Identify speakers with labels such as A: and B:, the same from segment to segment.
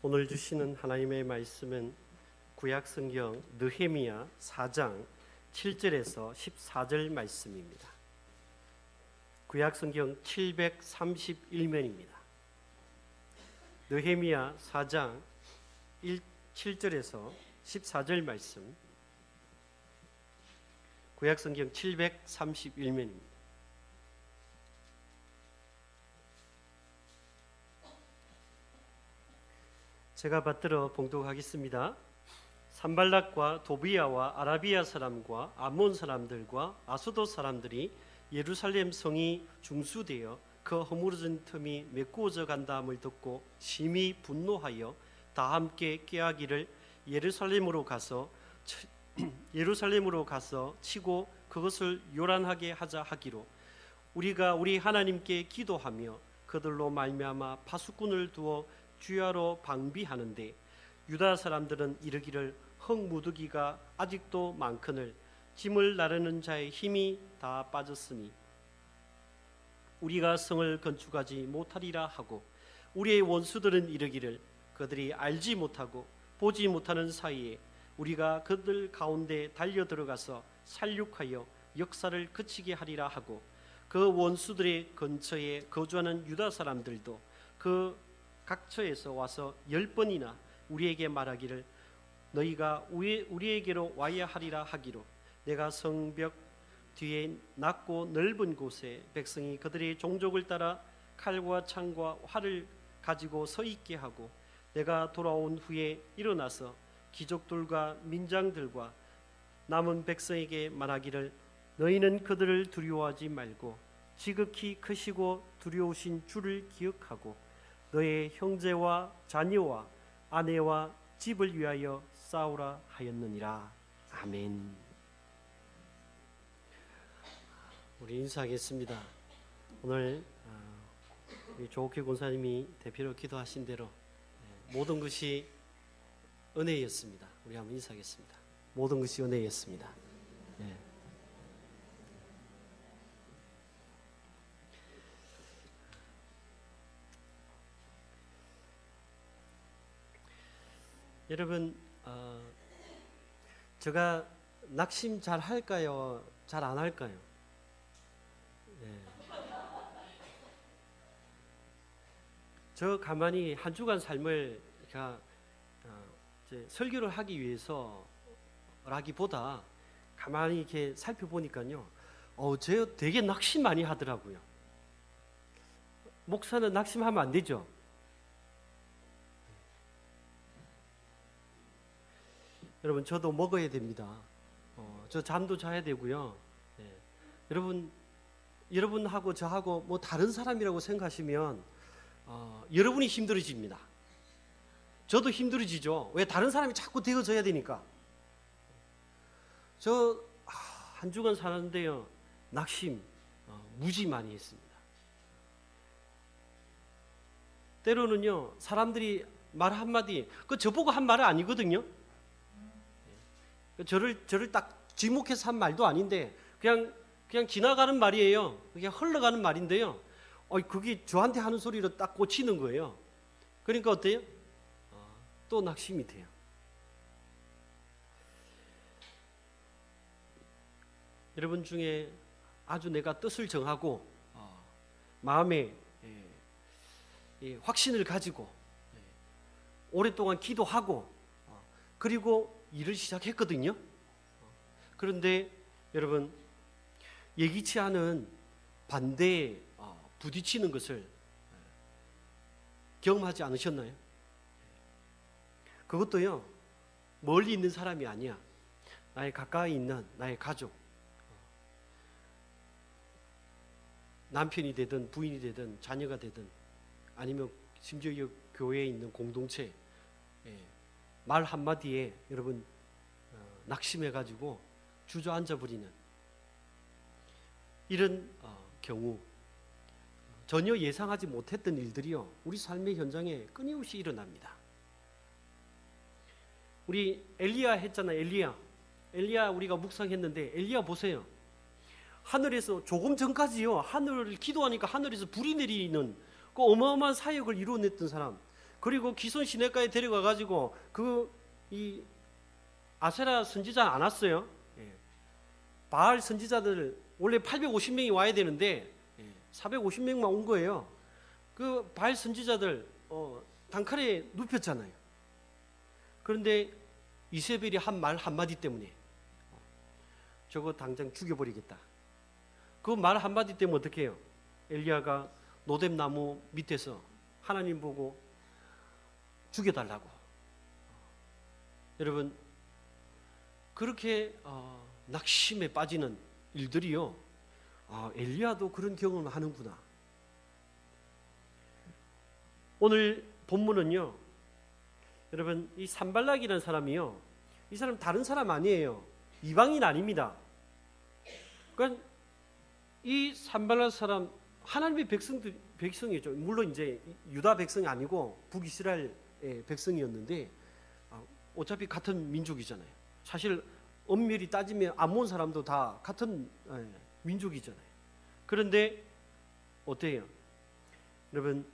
A: 오늘 주시는 하나님의 말씀은 구약성경 느헤미야 4장 7절에서 14절 말씀입니다. 구약성경 731면입니다. 느헤미야 4장 7절에서 14절 말씀, 구약성경 731면입니다. 제가 받들어 봉독하겠습니다. 산발락과 도비야와 아라비아 사람과 암몬 사람들과 아수도 사람들이 예루살렘 성이 중수되어 그 허물어진 틈이 메꾸어져 간다함을 듣고 심히 분노하여 다 함께 깨하기를 예루살렘으로 가서 치고 그것을 요란하게 하자 하기로, 우리가 우리 하나님께 기도하며 그들로 말미암아 파수꾼을 두어 주야로 방비하는데, 유다 사람들은 이르기를 흙무더기가 아직도 많거늘 짐을 나르는 자의 힘이 다 빠졌으니 우리가 성을 건축하지 못하리라 하고, 우리의 원수들은 이르기를 그들이 알지 못하고 보지 못하는 사이에 우리가 그들 가운데 달려 들어가서 살육하여 역사를 그치게 하리라 하고, 그 원수들의 근처에 거주하는 유다 사람들도 그 각처에서 와서 10번이나 우리에게 말하기를 너희가 우리에게로 와야 하리라 하기로, 내가 성벽 뒤에 낮고 넓은 곳에 백성이 그들의 종족을 따라 칼과 창과 활을 가지고 서 있게 하고, 내가 돌아온 후에 일어나서 귀족들과 민장들과 남은 백성에게 말하기를 너희는 그들을 두려워하지 말고 지극히 크시고 두려우신 주를 기억하고 너의 형제와 자녀와 아내와 집을 위하여 싸우라 하였느니라. 아멘. 우리 인사하겠습니다. 오늘 우리 조옥희 권사님이 대표로 기도하신 대로 모든 것이 은혜였습니다. 우리 한번 인사하겠습니다. 모든 것이 은혜였습니다. 네. 여러분, 제가 낙심 잘 할까요? 잘 안 할까요? 네. 저 가만히 한 주간 삶을 이제 설교를 하기 위해서라기보다 가만히 이렇게 살펴보니까요, 제가 되게 낙심 많이 하더라고요. 목사는 낙심하면 안 되죠. 여러분, 저도 먹어야 됩니다. 저 잠도 자야 되고요. 네. 여러분하고 저하고 뭐 다른 사람이라고 생각하시면 여러분이 힘들어집니다. 저도 힘들어지죠. 왜? 다른 사람이 자꾸 되어져야 되니까. 저 한 주간 사는데요, 낙심 무지 많이 했습니다. 때로는요, 사람들이 말 한마디, 그 저보고 한 말은 아니거든요. 저를 딱 지목해서 한 말도 아닌데 그냥 지나가는 말이에요. 그냥 흘러가는 말인데요. 그게 저한테 하는 소리로 딱 꽂히는 거예요. 그러니까 어때요? 또 낙심이 돼요. 여러분 중에 아주 내가 뜻을 정하고 마음에 확신을 가지고 오랫동안 기도하고 그리고 일을 시작했거든요. 그런데 여러분, 예기치 않은 반대에 부딪히는 것을 경험하지 않으셨나요? 그것도요, 멀리 있는 사람이 아니야. 나의 가까이 있는 나의 가족, 남편이 되든 부인이 되든 자녀가 되든 아니면 심지어 교회에 있는 공동체, 말 한마디에 여러분 낙심해가지고 주저앉아 버리는 이런 경우, 전혀 예상하지 못했던 일들이요, 우리 삶의 현장에 끊임없이 일어납니다. 우리 엘리야 했잖아요. 엘리야 우리가 묵상했는데, 엘리야 보세요. 하늘에서 조금 전까지요, 하늘을 기도하니까 하늘에서 불이 내리는 그 어마어마한 사역을 이루어냈던 사람, 그리고 기손 시내가에 데려가 가지고 이 아세라 선지자 안 왔어요. 예. 바알 선지자들 원래 850명이 와야 되는데 450명만 온 거예요. 그 바알 선지자들 단칼에 눕혔잖아요. 그런데 이세벨이 한 말 한마디 때문에 저거 당장 죽여버리겠다. 그 말 한마디 때문에 어떻게 해요? 엘리야가 노뎀나무 밑에서 하나님 보고 죽여달라고. 여러분, 그렇게 낙심에 빠지는 일들이요, 엘리야도 그런 경험을 하는구나. 오늘 본문은요, 여러분, 이 산발락이라는 사람이요, 이 사람 다른 사람 아니에요. 이방인 아닙니다. 그러니까 이 산발락 사람 하나님의 백성이죠. 물론 이제 유다 백성이 아니고 북이스라엘 백성이었는데 어차피 같은 민족이잖아요. 사실 엄밀히 따지면 암몬 사람도 다 같은 민족이잖아요. 그런데 어때요? 여러분,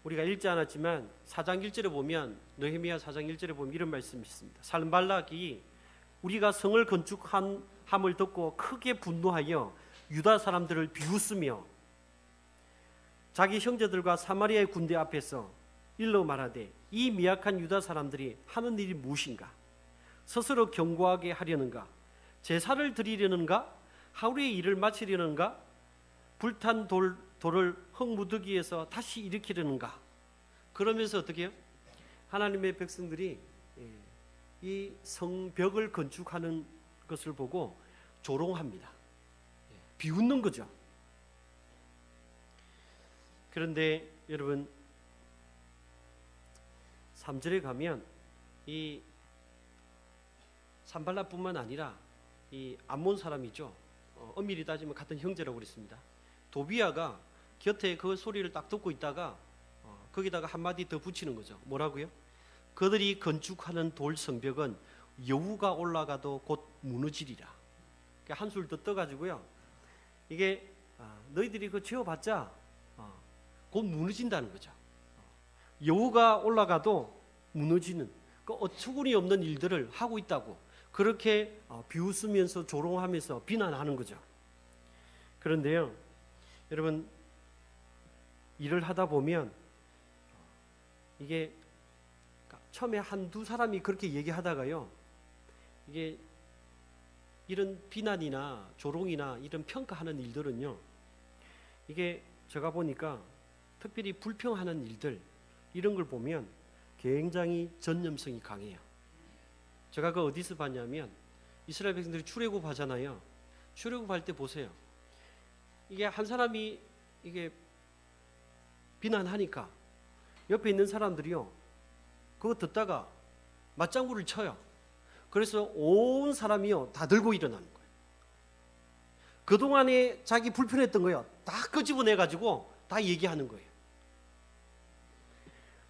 A: 우리가 읽지 않았지만 4장 1절에 보면, 느헤미야 4장 1절에 보면 이런 말씀이 있습니다. 산발락이 우리가 성을 건축함을 듣고 크게 분노하여 유다 사람들을 비웃으며 자기 형제들과 사마리아의 군대 앞에서 일러 말하되, 이 미약한 유다 사람들이 하는 일이 무엇인가? 스스로 견고하게 하려는가? 제사를 드리려는가? 하루의 일을 마치려는가? 불탄 돌을 흙무더기에서 다시 일으키려는가? 그러면서 어떻게 해요? 하나님의 백성들이 이 성벽을 건축하는 것을 보고 조롱합니다. 비웃는 거죠. 그런데 여러분, 3절에 가면 이 산발락뿐만 아니라 이 암몬 사람이죠. 엄밀히 따지면 같은 형제라고 그랬습니다. 도비아가 곁에 그 소리를 딱 듣고 있다가 거기다가 한마디 더 붙이는 거죠. 뭐라고요? 그들이 건축하는 돌 성벽은 여우가 올라가도 곧 무너지리라. 한술 더 떠가지고요, 이게 너희들이 그 지어봤자 곧 무너진다는 거죠. 여우가 올라가도 무너지는 그 어처구니 없는 일들을 하고 있다고 그렇게 비웃으면서 조롱하면서 비난하는 거죠. 그런데요, 여러분, 일을 하다 보면 이게 처음에 한두 사람이 그렇게 얘기하다가요, 이게 이런 비난이나 조롱이나 이런 평가하는 일들은요, 이게 제가 보니까 특별히 불평하는 일들, 이런 걸 보면 굉장히 전념성이 강해요. 제가 그 어디서 봤냐면, 이스라엘 백성들이 출애굽 하잖아요. 출애굽 할 때 보세요. 이게 한 사람이 이게 비난하니까 옆에 있는 사람들이요, 그거 듣다가 맞장구를 쳐요. 그래서 온 사람이요 다 들고 일어나는 거예요. 그동안에 자기 불편했던 거요 다 끄집어내 가지고 다 얘기하는 거예요.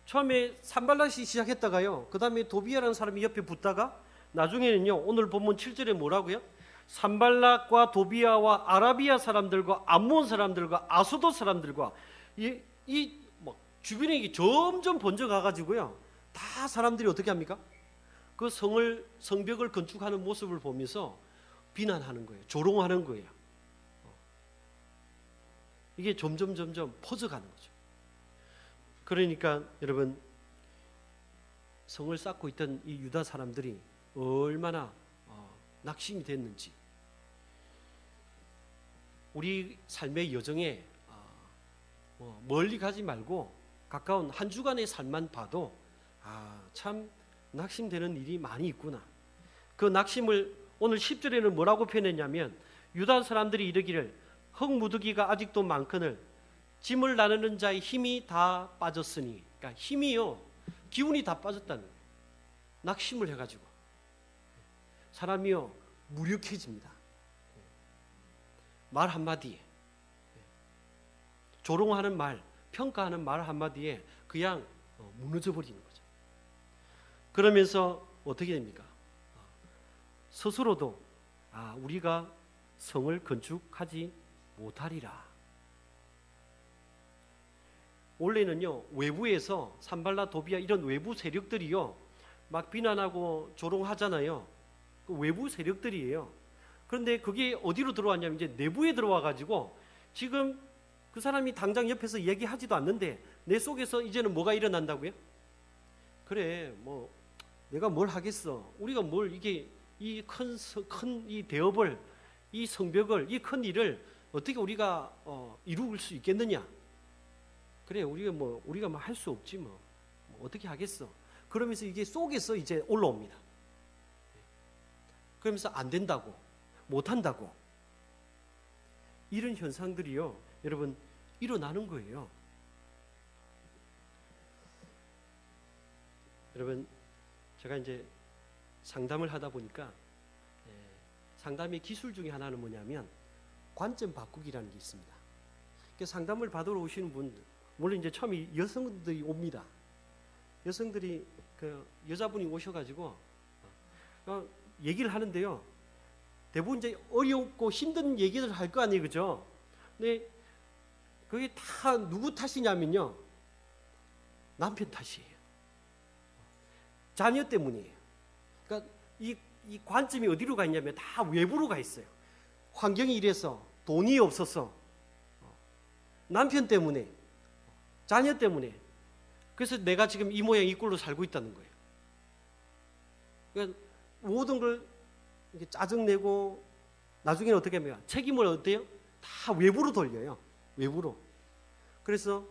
A: 처음에 산발락이 시작했다가요, 그 다음에 도비아라는 사람이 옆에 붙다가 나중에는요, 오늘 본문 7절에 뭐라고요? 산발락과 도비아와 아라비아 사람들과 암몬 사람들과 아소도 사람들과 뭐 주변에 점점 번져가 가지고요, 다 사람들이 어떻게 합니까? 그 성벽을 건축하는 모습을 보면서 비난하는 거예요. 조롱하는 거예요. 이게 점점 퍼져가는 거죠. 그러니까 여러분, 성을 쌓고 있던 이 유다 사람들이 얼마나 낙심이 됐는지, 우리 삶의 여정에 멀리 가지 말고 가까운 한 주간의 삶만 봐도 참 낙심되는 일이 많이 있구나. 그 낙심을 오늘 10절에는 뭐라고 표현했냐면, 유다 사람들이 이르기를 흙무더기가 아직도 많거늘 짐을 나누는 자의 힘이 다 빠졌으니, 그러니까 힘이요, 기운이 다 빠졌다는 거예요. 낙심을 해가지고 사람이요 무력해집니다. 말 한마디에, 조롱하는 말, 평가하는 말 한마디에 그냥 무너져 버리는 거죠. 그러면서 어떻게 됩니까? 스스로도 우리가 성을 건축하지 못하리라. 원래는요 외부에서 산발라 도비아 이런 외부 세력들이요 막 비난하고 조롱하잖아요. 그 외부 세력들이에요. 그런데 그게 어디로 들어왔냐면 이제 내부에 들어와 가지고 지금 그 사람이 당장 옆에서 얘기하지도 않는데 내 속에서 이제는 뭐가 일어난다고요? 그래 뭐 내가 뭘 하겠어. 우리가 뭘 이게 이 큰 이 대업을 이 성벽을 이 큰 일을 어떻게 우리가 이룰 수 있겠느냐? 그래 우리가 뭐 할 수 없지 뭐 어떻게 하겠어? 그러면서 이게 속에서 이제 올라옵니다. 그러면서 안 된다고 못 한다고 이런 현상들이요 여러분 일어나는 거예요. 여러분 제가 이제 상담을 하다 보니까 상담의 기술 중에 하나는 뭐냐면 관점 바꾸기라는 게 있습니다. 상담을 받으러 오시는 분들 물론 이제 처음에 여성들이 옵니다. 여성들이 그 여자분이 오셔가지고 얘기를 하는데요. 대부분 이제 어렵고 힘든 얘기를 할 거 아니에요, 그죠? 근데 그게 다 누구 탓이냐면요, 남편 탓이에요. 자녀 때문이에요. 그러니까 이 관점이 어디로 가 있냐면 다 외부로 가 있어요. 환경이 이래서, 돈이 없어서, 남편 때문에, 자녀 때문에. 그래서 내가 지금 이 모양 이 꼴로 살고 있다는 거예요. 그러니까 모든 걸 이렇게 짜증내고 나중에는 어떻게 합니까? 책임을 어때요? 다 외부로 돌려요. 외부로. 그래서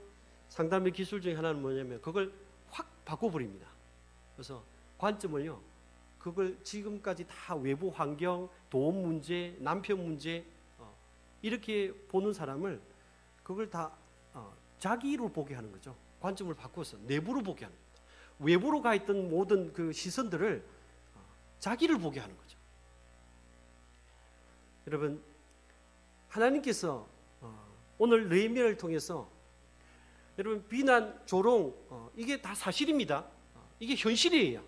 A: 상담의 기술 중에 하나는 뭐냐면 그걸 확 바꿔버립니다. 그래서 관점을요, 그걸 지금까지 다 외부 환경, 돈 문제, 남편 문제 이렇게 보는 사람을 그걸 다 자기로 보게 하는 거죠. 관점을 바꿔서 내부로 보게 하는 겁니다. 외부로 가 있던 모든 그 시선들을 자기를 보게 하는 거죠. 여러분, 하나님께서 오늘 느헤미야를 통해서 여러분 비난, 조롱 이게 다 사실입니다. 이게 현실이에요.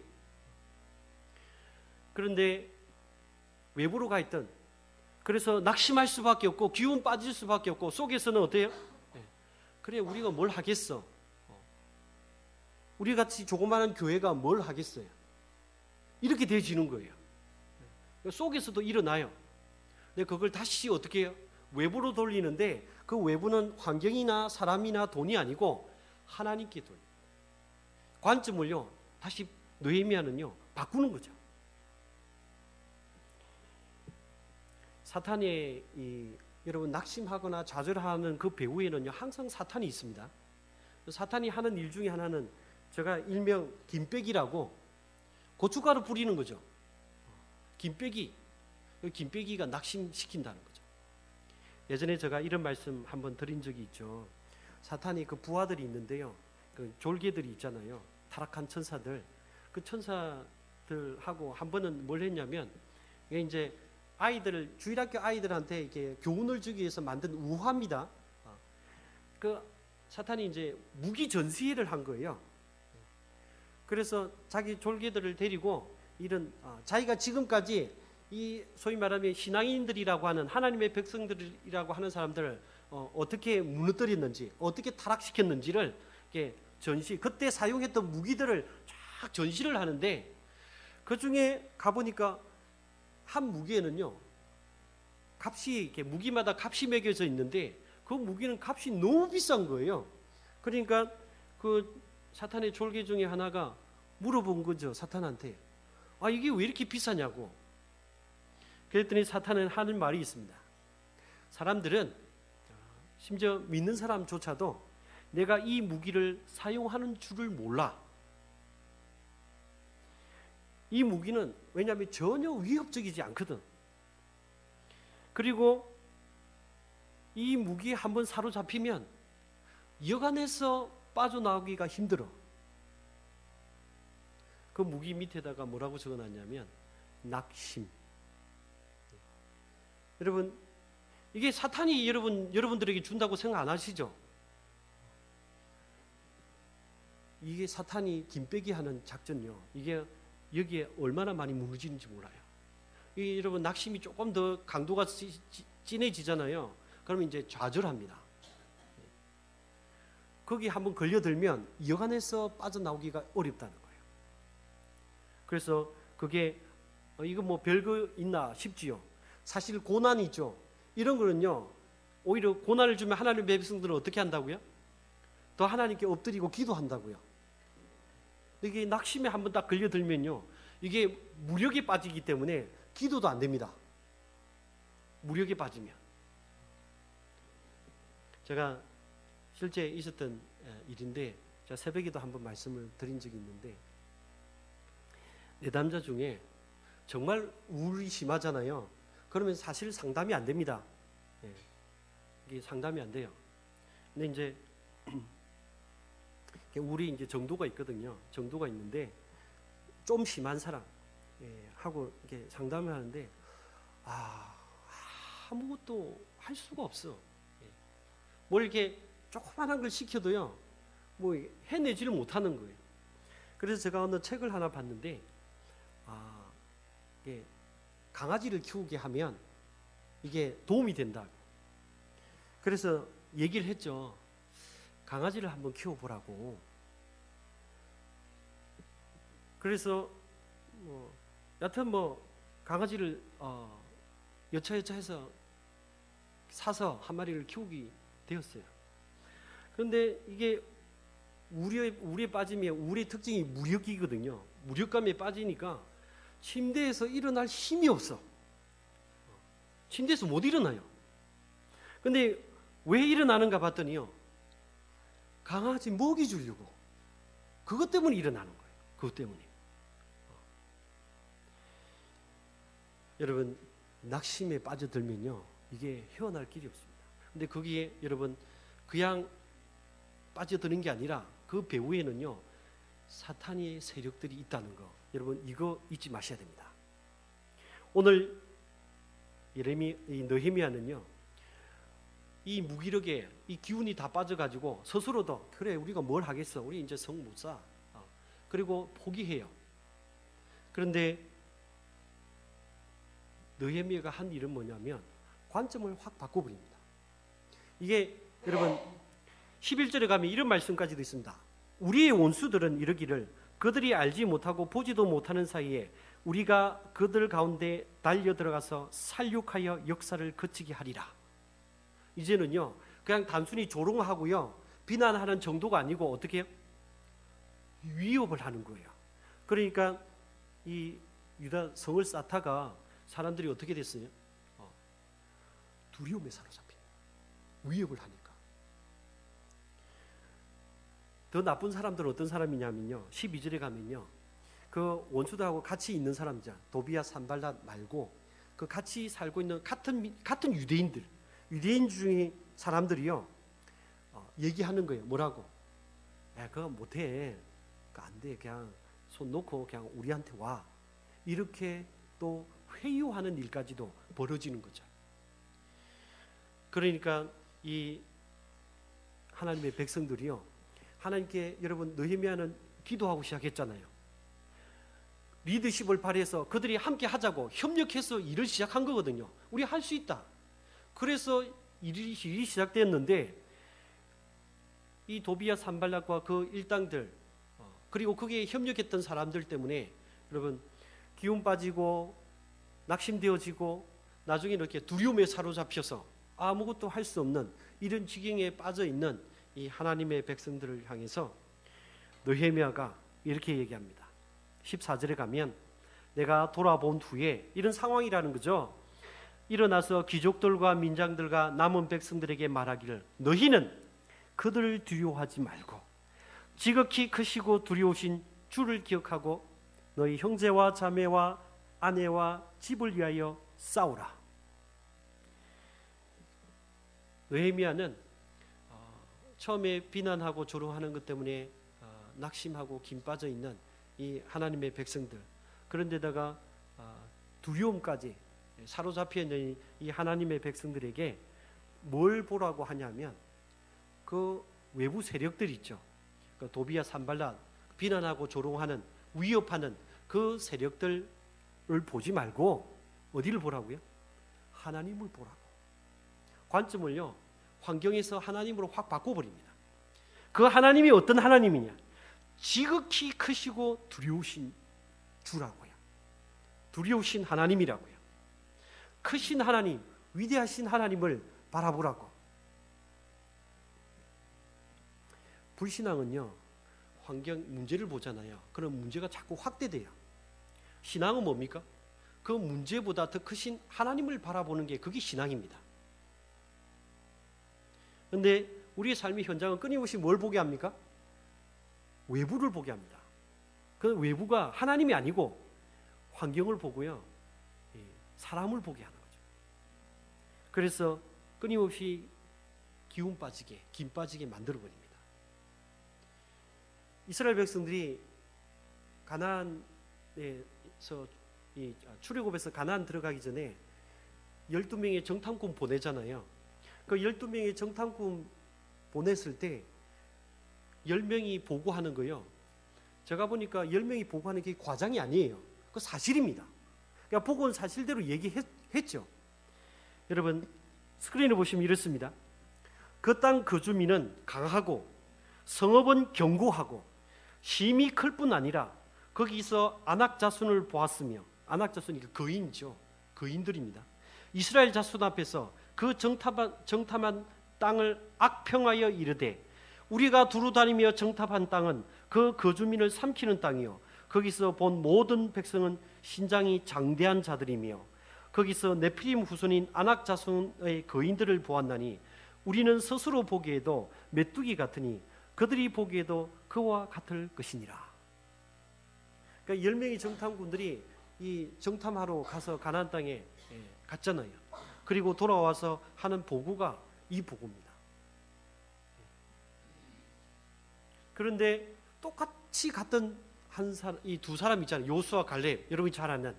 A: 그런데 외부로 가 있던 그래서 낙심할 수밖에 없고 기운 빠질 수밖에 없고 속에서는 어때요? 그래 우리가 뭘 하겠어? 우리 같이 조그마한 교회가 뭘 하겠어요? 이렇게 되어지는 거예요. 속에서도 일어나요. 근데 그걸 다시 어떻게 해요? 외부로 돌리는데 그 외부는 환경이나 사람이나 돈이 아니고 하나님께 돌립니다. 관점을요 다시 느헤미야는요 바꾸는 거죠. 사탄의 여러분 낙심하거나 좌절하는 그 배후에는요 항상 사탄이 있습니다. 사탄이 하는 일 중에 하나는 제가 일명 김빼기라고 고춧가루 뿌리는 거죠. 김빼기가 낙심시킨다는 거죠. 예전에 제가 이런 말씀 한번 드린 적이 있죠. 사탄이 그 부하들이 있는데요, 그 졸개들이 있잖아요. 타락한 천사들, 그 천사들하고 한 번은 뭘 했냐면 이게 이제 주일학교 아이들한테 이렇게 교훈을 주기 위해서 만든 우화입니다. 그 사탄이 이제 무기 전시회를 한 거예요. 그래서 자기 졸개들을 데리고 이런 자기가 지금까지 이 소위 말하면 신앙인들이라고 하는 하나님의 백성들이라고 하는 사람들을 어떻게 무너뜨렸는지, 어떻게 타락시켰는지를 이렇게 그때 사용했던 무기들을 쫙 전시를 하는데 그 중에 가보니까 한 무기에는요 값이 이렇게 무기마다 값이 매겨져 있는데 그 무기는 값이 너무 비싼 거예요. 그러니까 그 사탄의 졸개 중에 하나가 물어본 거죠. 사탄한테 이게 왜 이렇게 비싸냐고. 그랬더니 사탄은 하는 말이 있습니다. 사람들은 심지어 믿는 사람조차도 내가 이 무기를 사용하는 줄을 몰라. 이 무기는 왜냐하면 전혀 위협적이지 않거든. 그리고 이 무기에 한번 사로잡히면 여간해서 빠져나오기가 힘들어. 그 무기 밑에다가 뭐라고 적어놨냐면 낙심. 여러분 이게 사탄이 여러분들에게 준다고 생각 안 하시죠? 이게 사탄이 김빼기 하는 작전요. 이게 여기에 얼마나 많이 무너지는지 몰라요. 이 여러분 낙심이 조금 더 강도가 진해지잖아요. 그러면 이제 좌절합니다. 거기 한번 걸려들면 여간에서 빠져나오기가 어렵다는 거예요. 그래서 그게 이거 뭐 별거 있나 싶지요. 사실 고난이 있죠. 이런 거는요, 오히려 고난을 주면 하나님의 백성들은 어떻게 한다고요? 더 하나님께 엎드리고 기도한다고요. 이게 낙심에 한번 딱 걸려들면요, 이게 무력에 빠지기 때문에 기도도 안 됩니다. 무력에 빠지면. 제가 실제 있었던 일인데, 제가 새벽에도 한번 말씀을 드린 적이 있는데, 내담자 중에 정말 우울이 심하잖아요. 그러면 사실 상담이 안 됩니다. 이게 상담이 안 돼요. 근데 이제 우울이 이제 정도가 있거든요. 정도가 있는데 좀 심한 사람 하고 이렇게 상담을 하는데 아무것도 할 수가 없어. 뭘 이렇게 조그만한 걸 시켜도요, 뭐 해내지를 못하는 거예요. 그래서 제가 어느 책을 하나 봤는데, 이게 강아지를 키우게 하면 이게 도움이 된다. 그래서 얘기를 했죠. 강아지를 한번 키워보라고. 그래서 여튼 강아지를 여차여차해서 사서 한 마리를 키우게 되었어요. 그런데 이게 우울에 빠지면, 우울의 특징이 무력이거든요. 무력감에 빠지니까 침대에서 일어날 힘이 없어. 침대에서 못 일어나요. 근데 왜 일어나는가 봤더니요, 강아지 먹이 주려고. 그것 때문에 일어나는 거예요. 그것 때문에. 여러분, 낙심에 빠져들면요, 이게 헤어날 길이 없습니다. 근데 거기에 여러분 그냥 빠져드는 게 아니라 그 배후에는요, 사탄의 세력들이 있다는 거, 여러분 이거 잊지 마셔야 됩니다. 오늘 느헤미야는요, 이 무기력에 이 기운이 다 빠져가지고 스스로도 그래 우리가 뭘 하겠어, 우리 이제 성 못 사, 그리고 포기해요. 그런데 느헤미야가 한 일은 뭐냐면 관점을 확 바꿔버립니다. 이게 여러분 11절에 가면 이런 말씀까지도 있습니다. 우리의 원수들은 이르기를 그들이 알지 못하고 보지도 못하는 사이에 우리가 그들 가운데 달려 들어가서 살육하여 역사를 거치게 하리라. 이제는요, 그냥 단순히 조롱하고요, 비난하는 정도가 아니고 어떻게 해요? 위협을 하는 거예요. 그러니까 이 유다 성을 쌓다가 사람들이 어떻게 됐어요? 두려움에 사로잡힌, 위협을 하니까. 더 나쁜 사람들은 어떤 사람이냐면요, 12절에 가면요, 그 원수들하고 같이 있는 사람들, 도비야 산발랏 말고 그 같이 살고 있는 같은 유대인 중에 사람들이요, 얘기하는 거예요. 뭐라고? 그거 못해, 그거 안 돼, 그냥 손 놓고 그냥 우리한테 와. 이렇게 또 회유하는 일까지도 벌어지는 거죠. 그러니까 이 하나님의 백성들이요, 하나님께, 여러분 느헤미야는 기도하고 시작했잖아요. 리더십을 발휘해서 그들이 함께 하자고 협력해서 일을 시작한 거거든요. 우리 할 수 있다. 그래서 일이 시작됐는데, 이 도비야 산발락과 그 일당들, 그리고 거기에 협력했던 사람들 때문에 여러분 기운 빠지고 낙심되어지고 나중에 이렇게 두려움에 사로잡혀서 아무것도 할 수 없는 이런 지경에 빠져 있는 이 하나님의 백성들을 향해서 느헤미야가 이렇게 얘기합니다. 14절에 가면 내가 돌아본 후에, 이런 상황이라는 거죠. 일어나서 귀족들과 민장들과 남은 백성들에게 말하기를 너희는 그들을 두려워하지 말고 지극히 크시고 두려우신 주를 기억하고 너희 형제와 자매와 아내와 집을 위하여 싸우라. 느헤미야는 처음에 비난하고 조롱하는 것 때문에 낙심하고 김 빠져 있는 이 하나님의 백성들, 그런데다가 두려움까지 사로잡혀 있는 이 하나님의 백성들에게 뭘 보라고 하냐면 그 외부 세력들 있죠. 그 도비야 산발랏, 비난하고 조롱하는, 위협하는 그 세력들을 보지 말고 어디를 보라고요? 하나님을 보라고. 관점을요, 환경에서 하나님으로 확 바꿔버립니다. 그 하나님이 어떤 하나님이냐? 지극히 크시고 두려우신 주라고요. 두려우신 하나님이라고요. 크신 하나님, 위대하신 하나님을 바라보라고. 불신앙은요, 환경 문제를 보잖아요. 그럼 문제가 자꾸 확대돼요. 신앙은 뭡니까? 그 문제보다 더 크신 하나님을 바라보는 게 그게 신앙입니다. 그런데 우리의 삶의 현장은 끊임없이 뭘 보게 합니까? 외부를 보게 합니다. 그 외부가 하나님이 아니고 환경을 보고요, 사람을 보게 하는 거죠. 그래서 끊임없이 기운 빠지게, 김 빠지게 만들어 버립니다. 이스라엘 백성들이 가나안에서 출애굽에서 가나안 들어가기 전에 12명의 정탐꾼 보내잖아요. 그 12명의 정탐꾼 보냈을 때 10명이 보고하는 거요. 제가 보니까 10명이 보고하는 게 과장이 아니에요. 그 사실입니다. 그러니까 보고 온 사실대로 얘기했죠. 여러분 스크린을 보시면 이렇습니다. 그 땅 거주민은 강하고 성읍은 견고하고 힘이 클 뿐 아니라 거기서 안악 자손을 보았으며, 안악 자손이 거인이죠. 거인들입니다. 이스라엘 자손 앞에서 그 정탐한 땅을 악평하여 이르되 우리가 두루다니며 정탐한 땅은 그 거주민을 삼키는 땅이요 거기서 본 모든 백성은 신장이 장대한 자들이며 거기서 네피림 후손인 아낙 자손의 거인들을 보았나니 우리는 스스로 보기에도 메뚜기 같으니 그들이 보기에도 그와 같을 것이니라. 그러니까 10명의 정탐꾼들이 이 정탐하러 가서 가나안 땅에 갔잖아요. 그리고 돌아와서 하는 보고가 이 보고입니다. 그런데 똑같이 갔던 이 두 사람 있잖아요. 요수와 갈렙, 여러분이 잘 아는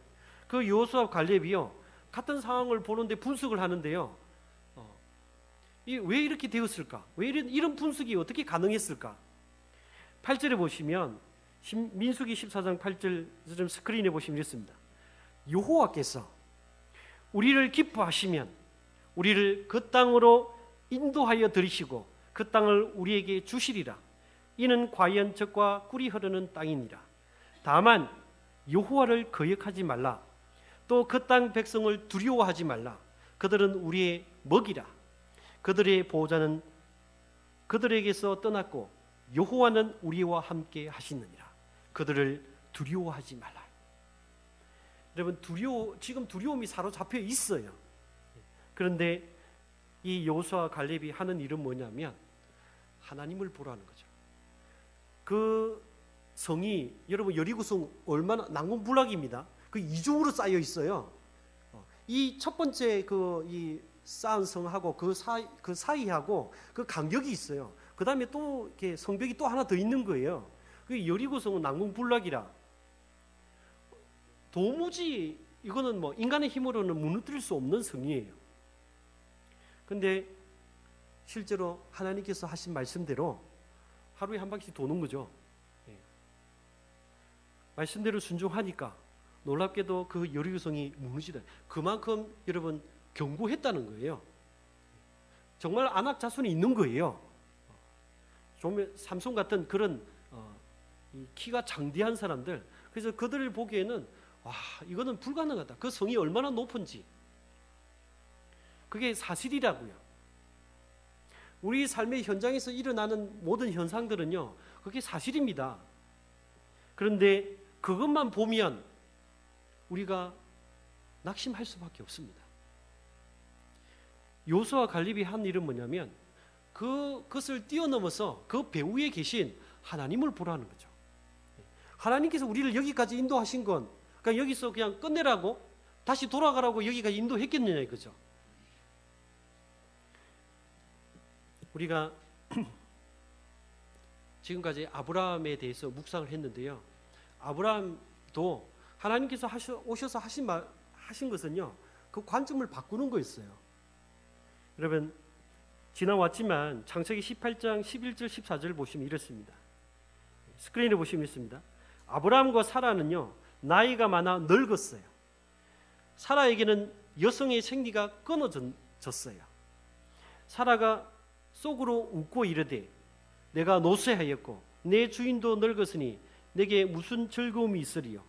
A: 그 요수와 갈렙이요 같은 상황을 보는데 분석을 하는데요. 왜 이렇게 되었을까? 왜 이런 분석이 어떻게 가능했을까? 8절에 보시면 민수기 14장 8절 좀 스크린에 보시면 이렇습니다. 여호와께서 우리를 기뻐하시면 우리를 그 땅으로 인도하여 들이시고 그 땅을 우리에게 주시리라. 이는 과연 젖과 꿀이 흐르는 땅이니라. 다만 여호와를 거역하지 말라. 또 그 땅 백성을 두려워하지 말라. 그들은 우리의 먹이라. 그들의 보호자는 그들에게서 떠났고 여호와는 우리와 함께 하시느니라. 그들을 두려워하지 말라. 여러분 지금 두려움이 사로잡혀 있어요. 그런데 이 여호수아 갈렙이 하는 일은 뭐냐면 하나님을 보라는 거죠. 그 성이 여러분 여리고성 얼마나 난공불락입니다. 그 이중으로 쌓여 있어요. 이 첫 번째 이 쌓은 성하고 그 사이하고 그 간격이 있어요. 그 다음에 또 이렇게 성벽이 또 하나 더 있는 거예요. 그 여리고성은 난공불락이라 도무지 이거는 뭐 인간의 힘으로는 무너뜨릴 수 없는 성이에요. 근데 실제로 하나님께서 하신 말씀대로 하루에 한 바퀴 도는 거죠. 말씀대로 순종하니까 놀랍게도 그 여리고성이 무너지다. 그만큼 여러분 견고했다는 거예요. 정말 안악 자손이 있는 거예요. 좀 삼손 같은 그런 키가 장대한 사람들. 그래서 그들을 보기에는 와 이거는 불가능하다. 그 성이 얼마나 높은지. 그게 사실이라고요. 우리 삶의 현장에서 일어나는 모든 현상들은요. 그게 사실입니다. 그런데 그것만 보면 우리가 낙심할 수밖에 없습니다. 요수와 갈렙이 한 일은 뭐냐면 그것을 뛰어넘어서 그 배후에 계신 하나님을 보라는 거죠. 하나님께서 우리를 여기까지 인도하신 건 그러니까 여기서 그냥 끝내라고 다시 돌아가라고 여기까지 인도했겠느냐 이거죠. 우리가 지금까지 아브라함에 대해서 묵상을 했는데요. 아브라함도 하나님께서 오셔서 하신 것은요. 그 관점을 바꾸는 거였어요. 여러분 지나왔지만 창세기 18장 11절 14절 보시면 이렇습니다. 스크린에 보시면 있습니다. 아브라함과 사라는요. 나이가 많아 늙었어요. 사라에게는 여성의 생리가 끊어졌어요. 사라가 속으로 웃고 이르되 내가 노쇠하였고 내 주인도 늙었으니 내게 무슨 즐거움이 있으리요.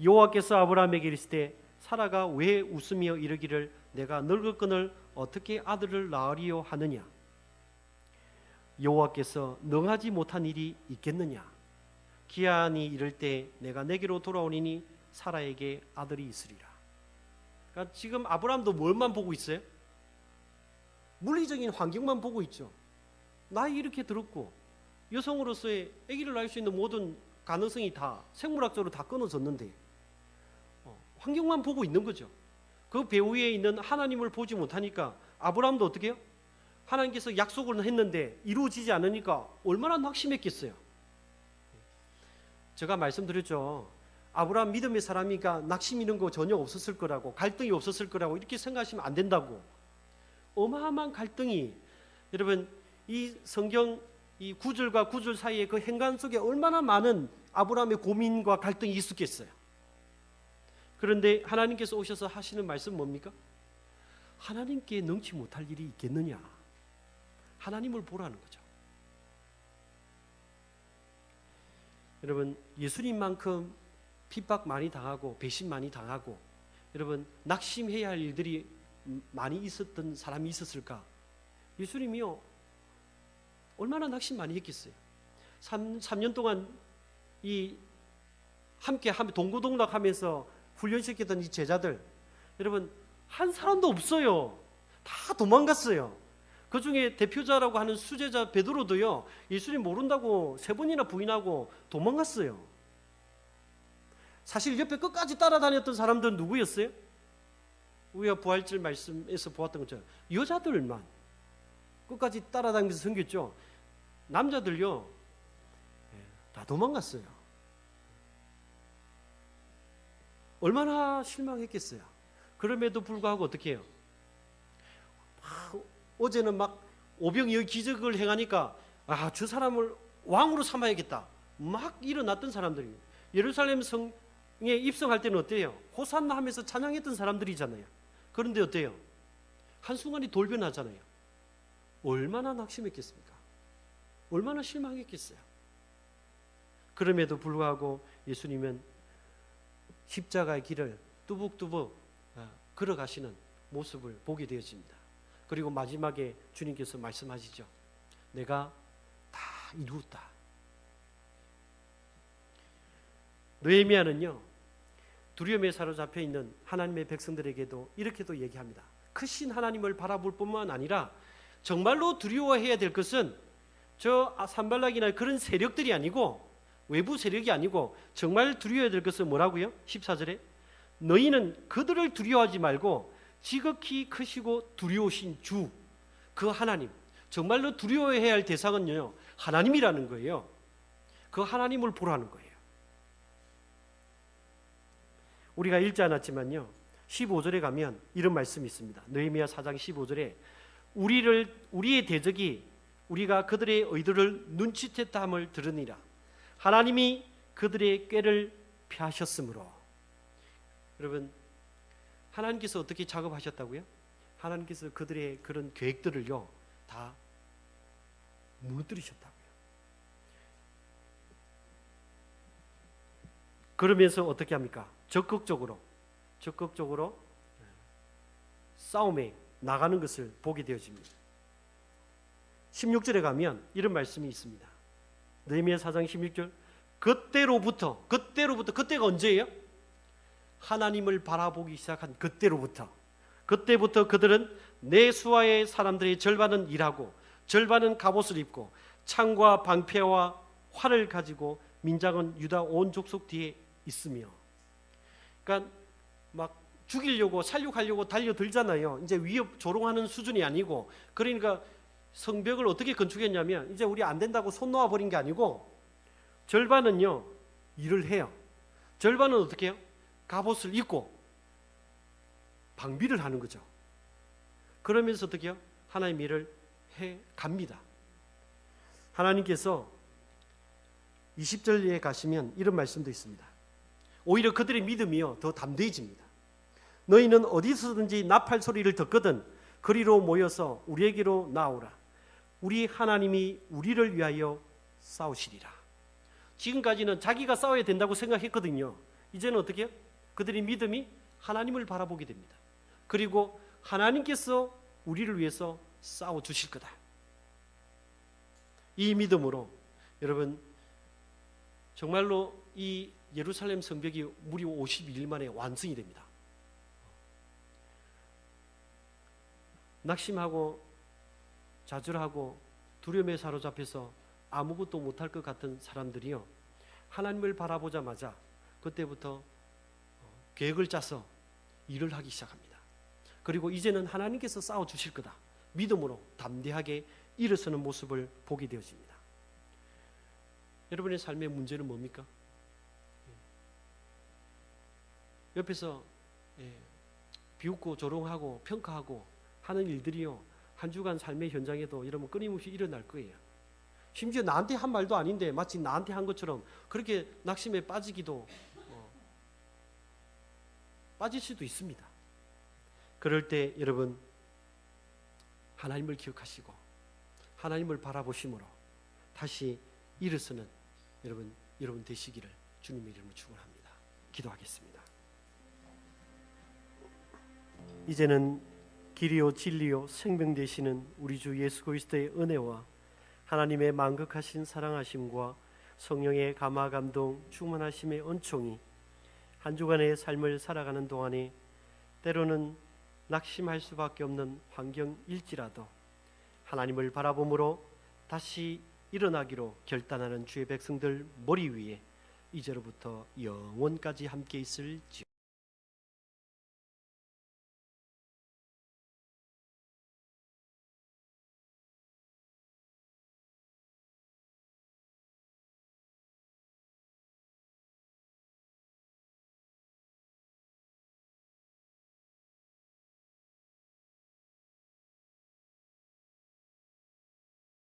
A: 여호와께서 아브라함에게 이르시되 사라가 왜 웃으며 이르기를 내가 늙었거늘 어떻게 아들을 낳으리요 하느냐. 여호와께서 능하지 못한 일이 있겠느냐. 기한이 이를 때 내가 내게로 돌아오리니 사라에게 아들이 있으리라. 그러니까 지금 아브라함도 뭘만 보고 있어요? 물리적인 환경만 보고 있죠. 나이 이렇게 들었고 여성으로서의 아기를 낳을 수 있는 모든 가능성이 다 생물학적으로 다 끊어졌는데 환경만 보고 있는 거죠. 그 배후에 있는 하나님을 보지 못하니까 아브라함도 어떻게 해요? 하나님께서 약속을 했는데 이루어지지 않으니까 얼마나 낙심했겠어요. 제가 말씀드렸죠. 아브라함 믿음의 사람이니까 낙심 이런 거 전혀 없었을 거라고, 갈등이 없었을 거라고 이렇게 생각하시면 안 된다고. 어마어마한 갈등이, 여러분 이 성경 이 구절과 구절 사이에 그 행간 속에 얼마나 많은 아브라함의 고민과 갈등이 있었겠어요. 그런데 하나님께서 오셔서 하시는 말씀 뭡니까? 하나님께 능치 못할 일이 있겠느냐. 하나님을 보라는 거죠. 여러분 예수님만큼 핍박 많이 당하고 배신 많이 당하고 여러분 낙심해야 할 일들이 많이 있었던 사람이 있었을까? 예수님이요 얼마나 낙심 많이 했겠어요. 3년 동안 이 함께 동고동락하면서 훈련시켰던 이 제자들, 여러분 한 사람도 없어요. 다 도망갔어요. 그 중에 대표자라고 하는 수제자 베드로도요 예수님 모른다고 3번이나 부인하고 도망갔어요. 사실 옆에 끝까지 따라다녔던 사람들은 누구였어요? 우리가 부활절 말씀에서 보았던 것처럼 여자들만 끝까지 따라다니면서 섬겼죠. 남자들요 다 도망갔어요. 얼마나 실망했겠어요. 그럼에도 불구하고 어떻게 해요? 어제는 막 오병이어 기적을 행하니까 저 사람을 왕으로 삼아야겠다 막 일어났던 사람들이 예루살렘 성에 입성할 때는 어때요? 호산나 하면서 찬양했던 사람들이잖아요. 그런데 어때요? 한순간에 돌변하잖아요. 얼마나 낙심했겠습니까? 얼마나 실망했겠어요. 그럼에도 불구하고 예수님은 십자가의 길을 뚜벅뚜벅 걸어가시는 모습을 보게 되어집니다. 그리고 마지막에 주님께서 말씀하시죠. 내가 다 이루었다. 느헤미야는요 두려움에 사로잡혀 있는 하나님의 백성들에게도 이렇게도 얘기합니다. 크신 하나님을 바라볼 뿐만 아니라 정말로 두려워해야 될 것은 저 산발락이나 그런 세력들이 아니고 외부 세력이 아니고 정말 두려워해야 될 것은 뭐라고요? 14절에 너희는 그들을 두려워하지 말고 지극히 크시고 두려우신 주, 그 하나님, 정말로 두려워해야 할 대상은요 하나님이라는 거예요. 그 하나님을 보라는 거예요. 우리가 읽지 않았지만요 15절에 가면 이런 말씀이 있습니다. 느헤미야 4장 15절에 우리의 대적이 우리가 그들의 의도를 눈치챘다 함을 들으니라. 하나님이 그들의 꾀를 펴하셨으므로. 여러분 하나님께서 어떻게 작업하셨다고요? 하나님께서 그들의 그런 계획들을요 다 무너뜨리셨다고요. 그러면서 어떻게 합니까? 적극적으로 싸움에 나가는 것을 보게 되어집니다. 16절에 가면 이런 말씀이 있습니다. 느헤미야 4장 16절 그때로부터 그때가 언제예요? 하나님을 바라보기 시작한 그때부터 그들은 내 수하의 사람들의 절반은 일하고 절반은 갑옷을 입고 창과 방패와 활을 가지고 민장은 유다 온 족속 뒤에 있으며. 그러니까 막 죽이려고 살육하려고 달려들잖아요. 이제 위협 조롱하는 수준이 아니고, 그러니까 성벽을 어떻게 건축했냐면 이제 우리 안 된다고 손 놓아버린 게 아니고 절반은요 일을 해요. 절반은 어떻게 해요? 갑옷을 입고 방비를 하는 거죠. 그러면서 어떻게 해요? 하나님 일을 해 갑니다. 하나님께서 20절에 가시면 이런 말씀도 있습니다. 오히려 그들의 믿음이요 더 담대해집니다. 너희는 어디서든지 나팔 소리를 듣거든 그리로 모여서 우리에게로 나오라. 우리 하나님이 우리를 위하여 싸우시리라. 지금까지는 자기가 싸워야 된다고 생각했거든요. 이제는 어떻게 해요? 그들의 믿음이 하나님을 바라보게 됩니다. 그리고 하나님께서 우리를 위해서 싸워 주실 거다. 이 믿음으로 여러분 정말로 이 예루살렘 성벽이 무려 52일 만에 완성이 됩니다. 낙심하고 좌절하고 두려움에 사로잡혀서 아무것도 못할 것 같은 사람들이요, 하나님을 바라보자마자 그때부터 계획을 짜서 일을 하기 시작합니다. 그리고 이제는 하나님께서 싸워주실 거다, 믿음으로 담대하게 일어서는 모습을 보게 되어집니다. 여러분의 삶의 문제는 뭡니까? 옆에서 비웃고 조롱하고 평가하고 하는 일들이요, 한 주간 삶의 현장에도 여러분 끊임없이 일어날 거예요. 심지어 나한테 한 말도 아닌데 마치 나한테 한 것처럼 그렇게 낙심에 빠지기도 빠질 수도 있습니다. 그럴 때 여러분 하나님을 기억하시고 하나님을 바라보심으로 다시 일어서는 여러분 되시기를 주님의 이름으로 축원합니다. 기도하겠습니다. 이제는 길이요 진리요 생명 되시는 우리 주 예수 그리스도의 은혜와 하나님의 만극하신 사랑하심과 성령의 감화 감동 충만하심의 은총이 한 주간의 삶을 살아가는 동안에 때로는 낙심할 수밖에 없는 환경일지라도 하나님을 바라봄으로 다시 일어나기로 결단하는 주의 백성들 머리 위에 이제로부터 영원까지 함께 있을지어다.